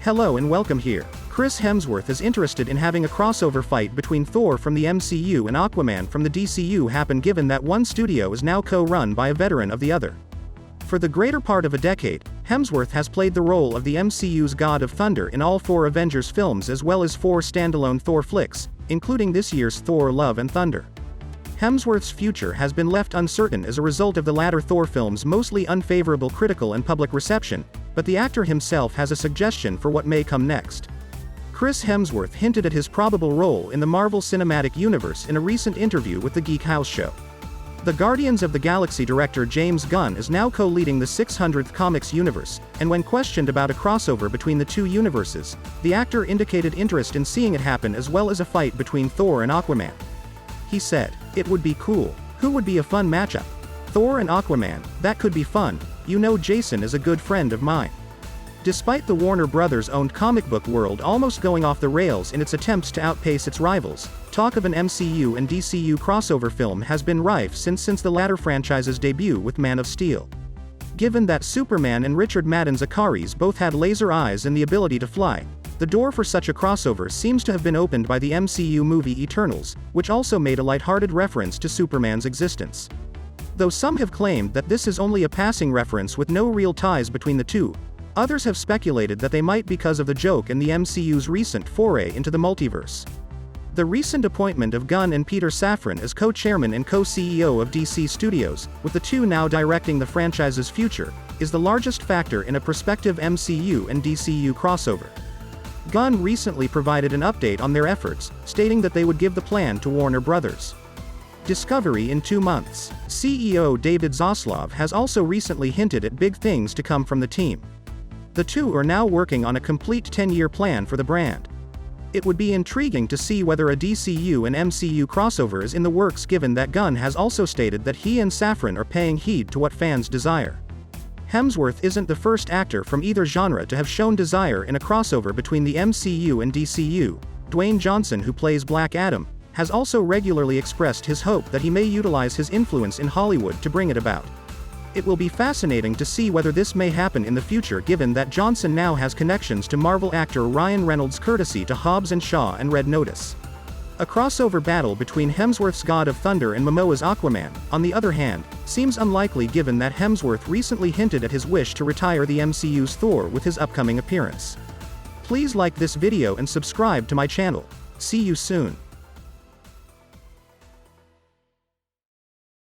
Hello and welcome here. Chris Hemsworth is interested in having a crossover fight between Thor from the MCU and Aquaman from the DCU happen, given that one studio is now co-run by a veteran of the other. For the greater part of a decade, Hemsworth has played the role of the MCU's God of Thunder in all 4 Avengers films as well as 4 standalone Thor flicks, including this year's Thor Love and Thunder. Hemsworth's future has been left uncertain as a result of the latter Thor films' mostly unfavorable critical and public reception, but the actor himself has a suggestion for what may come next. Chris Hemsworth hinted at his probable role in the Marvel Cinematic Universe in a recent interview with the Geek House show. The Guardians of the Galaxy director James Gunn is now co-leading the 600th comics universe, and when questioned about a crossover between the two universes, the actor indicated interest in seeing it happen as well as a fight between Thor and Aquaman. He said, "It would be cool. Who would be a fun matchup? Thor and Aquaman, that could be fun. You know, Jason is a good friend of mine." Despite the Warner Brothers-owned comic book world almost going off the rails in its attempts to outpace its rivals, talk of an MCU and DCU crossover film has been rife since the latter franchise's debut with Man of Steel. Given that Superman and Richard Madden's Akaris both had laser eyes and the ability to fly, the door for such a crossover seems to have been opened by the MCU movie Eternals, which also made a lighthearted reference to Superman's existence. Though some have claimed that this is only a passing reference with no real ties between the two, others have speculated that they might because of the joke in the MCU's recent foray into the multiverse. The recent appointment of Gunn and Peter Safran as co-chairman and co-CEO of DC Studios, with the two now directing the franchise's future, is the largest factor in a prospective MCU and DCU crossover. Gunn recently provided an update on their efforts, stating that they would give the plan to Warner Brothers Discovery in 2 months. CEO David Zaslav has also recently hinted at big things to come from the team. The two are now working on a complete 10-year plan for the brand. It would be intriguing to see whether a DCU and MCU crossover is in the works, given that Gunn has also stated that he and Safran are paying heed to what fans desire. Hemsworth isn't the first actor from either genre to have shown desire in a crossover between the MCU and DCU. Dwayne Johnson, who plays Black Adam, has also regularly expressed his hope that he may utilize his influence in Hollywood to bring it about. It will be fascinating to see whether this may happen in the future, given that Johnson now has connections to Marvel actor Ryan Reynolds courtesy to Hobbs & Shaw and Red Notice. A crossover battle between Hemsworth's God of Thunder and Momoa's Aquaman, on the other hand, seems unlikely given that Hemsworth recently hinted at his wish to retire the MCU's Thor with his upcoming appearance. Please like this video and subscribe to my channel. See you soon.